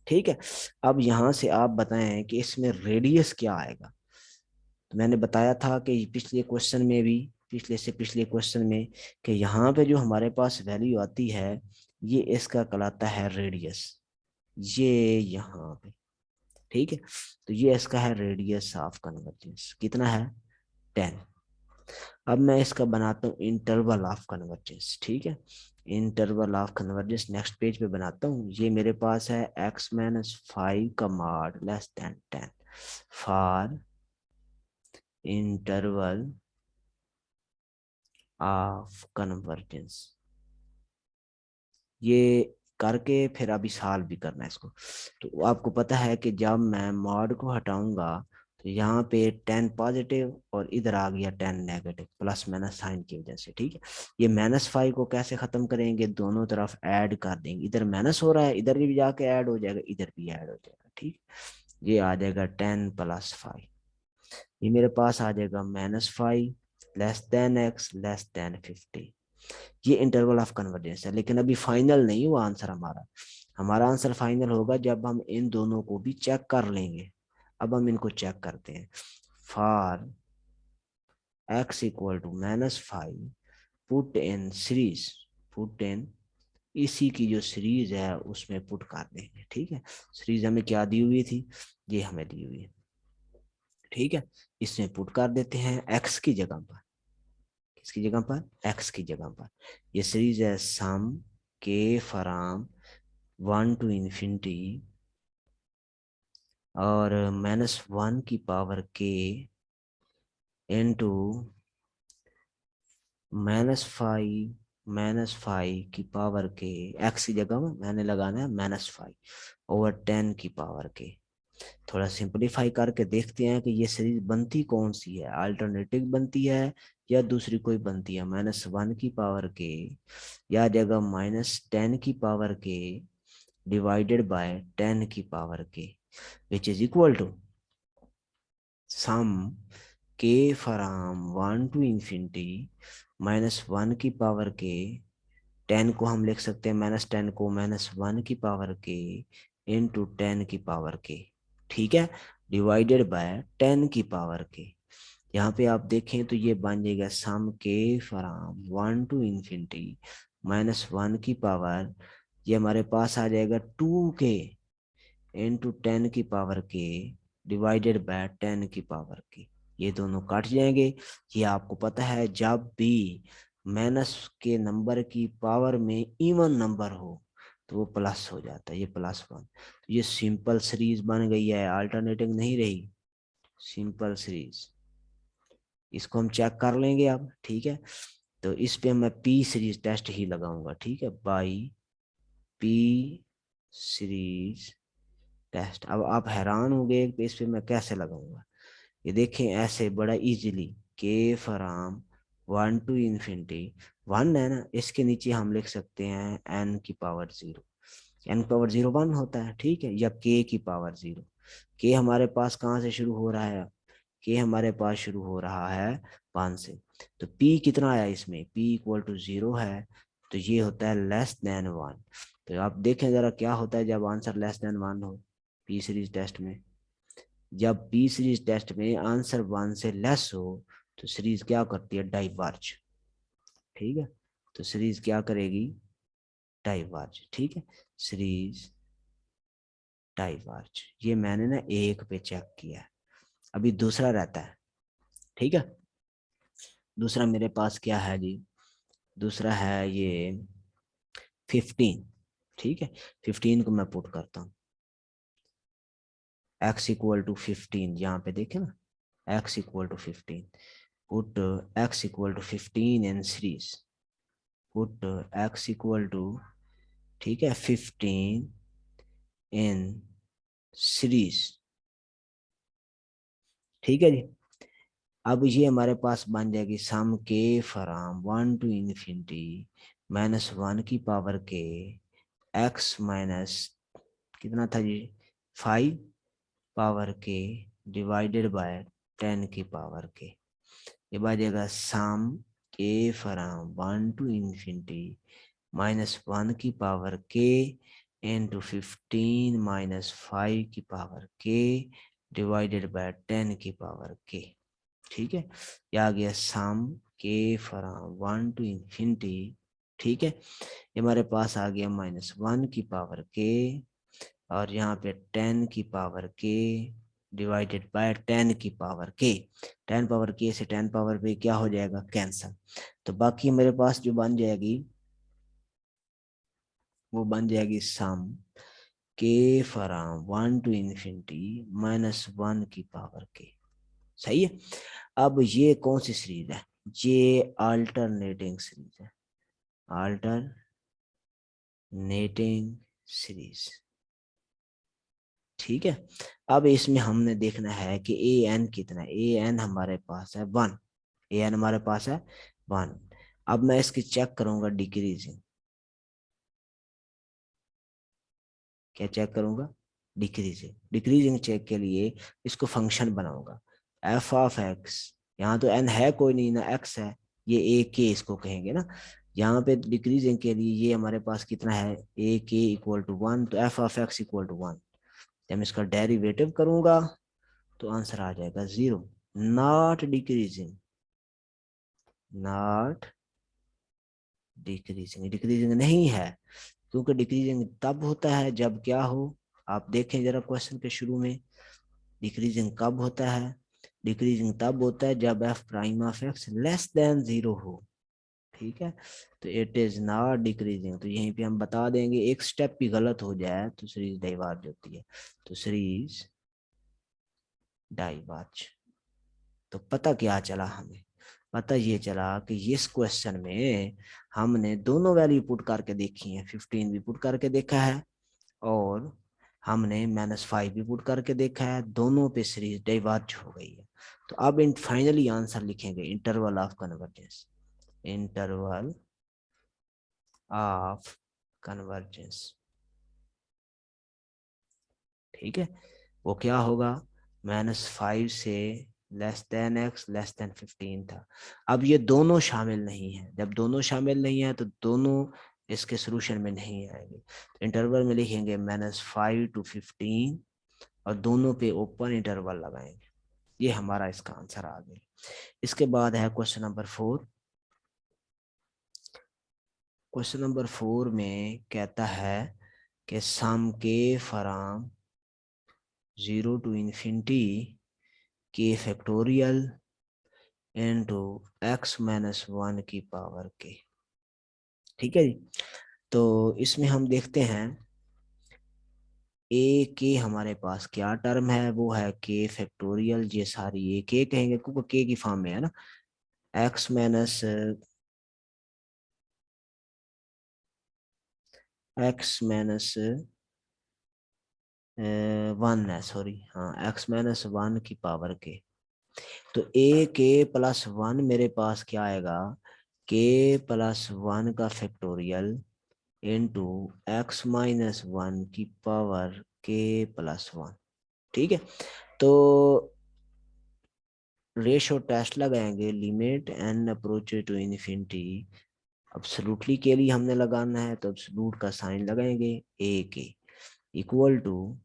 ठीक है, अब यहां से आप बताएं कि इसमें रेडियस क्या आएगा। तो मैंने बताया था कि पिछले क्वेश्चन में भी, पिछले से पिछले क्वेश्चन में, कि यहाँ पे जो हमारे पास वैल्यू आती है ये इसका कहलाता है रेडियस, ये यहाँ पे, ठीक है। तो ये इसका है रेडियस ऑफ कन्वर्जेंस, कितना है 10। अब मैं इसका बनाता हूँ इंटरवल ऑफ कन्वर्जेंस, ठीक है। Interval of convergence next page पे बनाता हूँ। ये मेरे पास है x-5 का mod less than 10 for interval of convergence. ये करके फिर अभी सॉल्व भी करना है इसको। तो आपको पता है कि जब मैं मॉड को हटाऊंगा तो यहाँ पे 10 पॉजिटिव और इधर आ गया 10 नेगेटिव, प्लस माइनस साइन की वजह से, ठीक है। ये -5 को कैसे खत्म करेंगे, दोनों तरफ ऐड कर देंगे, इधर माइनस हो रहा है, इधर भी जाके ऐड हो जाएगा, इधर भी ऐड हो जाएगा, ठीक। ये आ जाएगा 10 + 5, ये मेरे पास आ जाएगा -5 less than x less than 50। ये इंटरवल ऑफ कन्वर्जेंस है, लेकिन अभी फाइनल नहीं हुआ आंसर हमारा। हमारा आंसर फाइनल होगा जब हम इन दोनों को भी चेक कर लेंगे। अब हम इनको चेक करते हैं। For x = -5 put in series, put in, इसी की जो सीरीज है उसमें पुट कर देंगे, ठीक है। सीरीज हमें क्या दी हुई थी, ये हमें दी हुई है, ठीक है। इसमें पुट कर देते हैं x की जगह पर, किसकी जगह पर, x की जगह पर। ये सीरीज है सम के फ्रॉम 1 to infinity और -1 की पावर k इंटू -5 की पावर k, x की जगह में मैंने लगाना है -5 ओवर 10 की पावर k। थोड़ा सिंपलीफाई करके देखते हैं कि ये सीरीज बनती कौन सी है, अल्टरनेटिव बनती है या दूसरी कोई बनती है। -1 की पावर k या जगह -10 की पावर k डिवाइडेड बाय 10 की power k which is equal to sum k from 1 to infinity -1 की पावर k, 10 को हम लिख सकते हैं -10 को -1 की पावर k इंटू 10 की पावर k, ठीक है, डिवाइडेड बाय 10 की पावर k। यहाँ पे आप देखें तो ये बन जाएगा सम k फ्रॉम 1 to infinity -1 की पावर, ये हमारे पास आ जाएगा 2k इंटू 10 की पावर k डिवाइडेड बाय 10 की पावर k। ये दोनों कट जाएंगे। ये आपको पता है जब भी माइनस के नंबर की पावर में इवन नंबर हो तो वो प्लस हो जाता है, ये +1। तो ये सिंपल सीरीज बन गई है, अल्टरनेटिव नहीं रही, सिंपल सीरीज। इसको हम चेक कर लेंगे अब, ठीक है। तो इस पे मैं पी सीरीज टेस्ट ही लगाऊंगा, ठीक है, बाई पी सीरीज टेस्ट। अब आप हैरान हो गए कि इस पे मैं कैसे लगाऊंगा। ये देखें ऐसे बड़ा इजीली, के फ्रॉम 1 to infinity, 1 है ना, इसके नीचे हम लिख सकते हैं n की पावर 0, n की पावर 0 1 होता है, ठीक है, या k की पावर 0। k हमारे पास कहाँ से शुरू हो रहा है, k हमारे पास शुरू हो रहा है 5 से। तो p कितना आया इसमें, p = 0 है, तो ये होता है <<1। तो आप देखें जरा क्या होता है जब आंसर <<1 हो पी सीरीज टेस्ट में। जब पी सीरीज टेस्ट में आंसर 1 से लेस हो तो सीरीज क्या करती है, डाइवर्ज, ठीक है। तो सीरीज क्या करेगी, डाइवर्ज, ठीक है, सीरीज डाइवर्ज। ये मैंने ना एक पे चेक किया है। अभी दूसरा रहता है, ठीक है। दूसरा मेरे पास क्या है जी, दूसरा है ये 15, ठीक है। 15 को मैं पुट करता हूँ, x = 15, यहाँ पे देखे ना, x = 15, put x = 15 in series, put x = ठीक है 15 in series, ठीक है जी। अब ये हमारे पास बन जाएगी सम के फ्रॉम 1 to infinity -1 की पावर के x माइनस कितना था जी 5 पावर के डिवाइडेड बाय 10 की पावर के। ये बचेगा सम के फ्रॉम 1 to infinity -1 की पावर के इंटू 15 -5 की पावर के डिवाइडेड बाय 10 की पावर के, ठीक है। ये आ गया सम के फ्रॉम 1 to infinity, ठीक है, ये हमारे पास आ गया -1 की पावर के, और यहाँ पे 10 की पावर के डिवाइडेड बाय 10 की पावर के। 10 पावर के से 10 पावर पे क्या हो जाएगा, कैंसल। तो बाकी मेरे पास जो बन जाएगी वो बन जाएगी सम के फ्रॉम 1 टू इंफिनिटी -1 की पावर के। सही है। अब ये कौन सी सीरीज है, ये अल्टरनेटिंग सीरीज है, अल्टरनेटिंग सीरीज। ठीक है। अब इसमें हमने देखना है कि ए एन कितना है। ए एन हमारे पास है 1, ए एन हमारे पास है 1। अब मैं इसकी चेक करूंगा डिक्रीजिंग। क्या चेक करूंगा, डिक्रीजिंग। डिक्रीजिंग चेक के लिए इसको फंक्शन बनाऊंगा, एफ ऑफ एक्स। यहाँ तो एन है कोई नहीं ना, एक्स है, ये ए के इसको कहेंगे ना। यहाँ पे डिक्रीजिंग के लिए ये हमारे पास कितना है, ए के इक्वल टू 1, तो f of x equal to 1। जब मैं इसका डेरिवेटिव करूंगा तो आंसर आ जाएगा 0। Not decreasing, not decreasing, decreasing नहीं है, क्योंकि डिक्रीजिंग तब होता है जब क्या हो, आप देखें जरा क्वेश्चन के शुरू में, डिक्रीजिंग कब होता है, डिक्रीजिंग तब होता है जब F prime of x less than 0 हो। ठीक है, तो इट इज नॉट डिक्रीजिंग। तो यहीं पे हम बता देंगे, एक स्टेप भी गलत हो जाए तो सीरीज डाइवर्ज होती है, तो सीरीज डाइवर्ज। तो पता क्या चला हमें, पता ये चला कि इस क्वेश्चन में हमने दोनों वैल्यू पुट करके देखी है, 15 भी पुट करके देखा है और हमने -5 भी पुट करके देखा है, दोनों पे सीरीज डाइवर्ज हो गई है। तो अब इन फाइनली आंसर लिखेंगे interval of convergence, interval of convergence. ठीक है, वो क्या होगा, -5 से x <15 था। अब ये दोनों शामिल नहीं है, जब दोनों शामिल नहीं है तो दोनों इसके सोल्यूशन में नहीं आएंगे। तो इंटरवल में लिखेंगे -5 to 15 और दोनों पे ओपन इंटरवल लगाएंगे। ये हमारा इसका आंसर आ गया। इसके बाद है क्वेश्चन नंबर 4। क्वेश्चन नंबर 4 में कहता है कि सम के फ्रॉम 0 टू इंफिनिटी के फैक्टोरियल इनटू x-1 की पावर के। ठीक है जी, तो इसमें हम देखते हैं ए के हमारे पास क्या टर्म है, वो है के फैक्टोरियल, ये सारी ए के कहेंगे क्योंकि के की फॉर्म में है ना, x-1 है, सॉरी हाँ, x-1 की पावर के। तो ए के +1 मेरे पास क्या आएगा, के +1 का फैक्टोरियल इंटू x-1 की पावर k+1। ठीक है, तो रेशो टेस्ट लगाएंगे, limit n approach to infinity. Absolutely के लिए हमने लगाना है तो अब्सोल्यूट का साइन लगाएंगे, a k equal to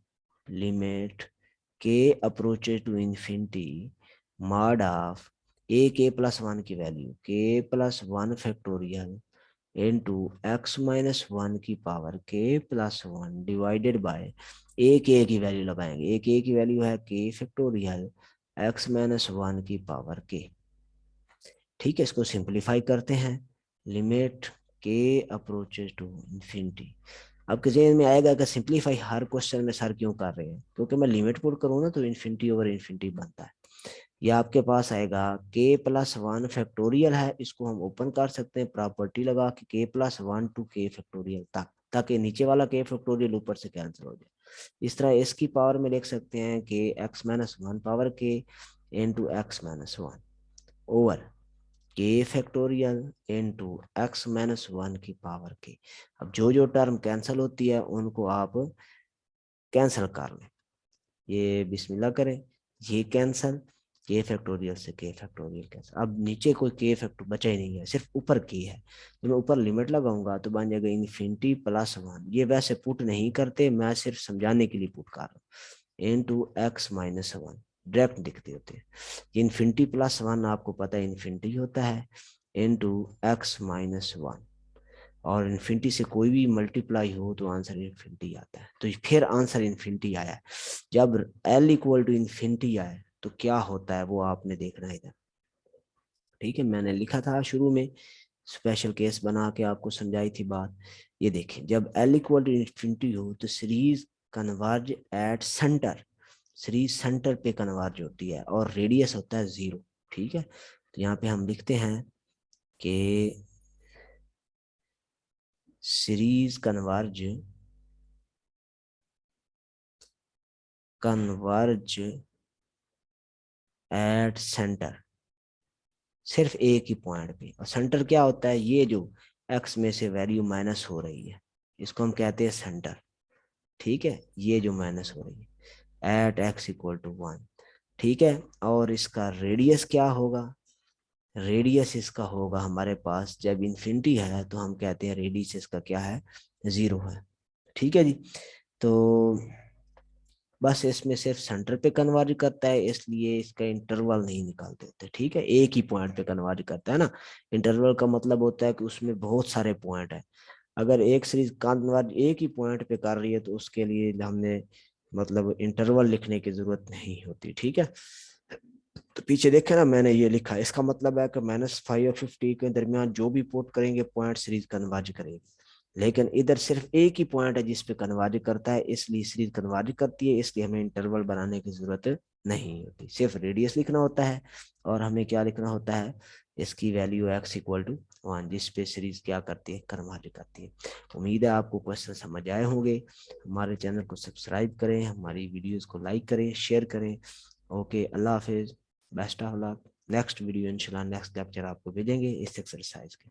limit k approach to infinity mod of a k+1 की value k+1 factorial into x-1 की पावर k+1 डिवाइडेड बाय ए के की वैल्यू लगाएंगे, ए के की वैल्यू है k फैक्टोरियल x-1 की पावर k। ठीक है, इसको सिंपलीफाई करते हैं, लिमिट के अप्रोचेज टू इंफिनिटी। अब किसी में आएगा कि सिंपलीफाई हर क्वेश्चन में सर क्यों कर रहे हैं, क्योंकि मैं लिमिट पुट करूँ ना तो इन्फिनिटी ओवर इन्फिनिटी बनता है। या आपके पास आएगा k+1 फैक्टोरियल है, इसको हम ओपन कर सकते हैं प्रॉपर्टी लगा के k+1 टू k फैक्टोरियल तक, ताकि नीचे वाला k फैक्टोरियल ऊपर से कैंसिल हो जाए। इस तरह इसकी पावर में लिख सकते हैं कि x-1 power k into x-1 over k factorial into x-1 की पावर k। अब जो जो टर्म कैंसिल होती है उनको आप कैंसिल कर लें, ये बिस्मिल्लाह करें, ये कैंसिल, के फैक्टोरियल से के फैक्टोरियल कैंसिल। अब नीचे कोई के फैक्टर बचा ही नहीं है, सिर्फ ऊपर की है। जब मैं ऊपर लिमिट लगाऊंगा तो बन जाएगा इन्फिनिटी+1। ये वैसे पुट नहीं करते, मैं सिर्फ समझाने के लिए पुट कर रहा हूँ, इंटू x-1 डायरेक्ट दिखते होते हैं। इन्फिनिटी+1 आपको पता है इन्फिनिटी होता है, इंटू x-1 और इन्फिनिटी से कोई भी मल्टीप्लाई हो तो आंसर इन्फिनिटी आता है। तो फिर आंसर इन्फिनिटी आया है। जब एल इक्वल टू इन्फिनिटी आए तो क्या होता है वो आपने देखना है इधर। ठीक है, मैंने लिखा था शुरू में, स्पेशल केस बना के आपको समझाई थी बात। ये देखिए, जब एल इक्वल टू इन्फिनिटी हो तो series converge at centre, series centre पे कन्वर्ज होती है और रेडियस होता है 0। ठीक है, तो यहाँ पे हम लिखते हैं कि सीरीज कन्वर्ज एट सेंटर, सिर्फ एक ही पॉइंट पे। और सेंटर क्या होता है, ये जो एक्स में से वैल्यू माइनस हो रही है इसको हम कहते हैं सेंटर। ठीक है, ये जो माइनस हो रही है एट एक्स इक्वल टू 1। ठीक है, और इसका रेडियस क्या होगा, रेडियस इसका होगा हमारे पास, जब इन्फिनिटी है तो हम कहते हैं रेडियस इसका क्या है, 0 है। ठीक है जी। तो बस इसमें सिर्फ सेंटर पे कन्वर्ज करता है, इसलिए इसका इंटरवल नहीं निकाल देते। ठीक है, एक ही पॉइंट पे कन्वर्ज करता है ना। इंटरवल का मतलब होता है कि उसमें बहुत सारे पॉइंट है। अगर एक सीरीज कन्वर्ज एक ही पॉइंट पे कर रही है तो उसके लिए हमने मतलब इंटरवल लिखने की जरूरत नहीं होती। ठीक है, तो पीछे देखे ना मैंने ये लिखा है, इसका मतलब है कि -5 और 50 के दरमियान जो भी पुट करेंगे पॉइंट सीरीज कन्वर्ज करेगी। लेकिन इधर सिर्फ एक ही पॉइंट है जिस पे कन्वर्ज करता है, इसलिए सीरीज कन्वर्ज करती है, इसलिए हमें इंटरवल बनाने की जरूरत नहीं होती, सिर्फ रेडियस लिखना होता है। और हमें क्या लिखना होता है, इसकी वैल्यू एक्स इक्वल टू 1, जिस पे सीरीज क्या करती है, कन्वर्ज करती है। उम्मीद है आपको क्वेश्चन समझ आए होंगे। हमारे चैनल को सब्सक्राइब करें, हमारी वीडियोस को लाइक करें, शेयर करें। Okay, Allah Hafiz, best of luck. Next video इंशाल्लाह नेक्स्ट लेक्चर आपको भेजेंगे इस एक्सरसाइज के।